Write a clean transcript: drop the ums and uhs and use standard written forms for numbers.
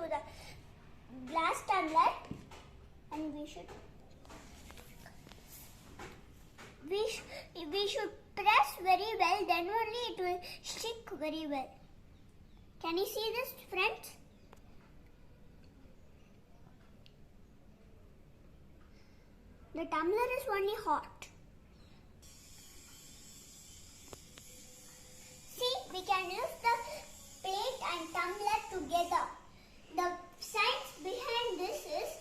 to the glass tumbler, and we should press very well, then only it will stick very well. Can you see this, friends? The tumbler is only hot. See, we can use the plate and tumbler together. The science behind this is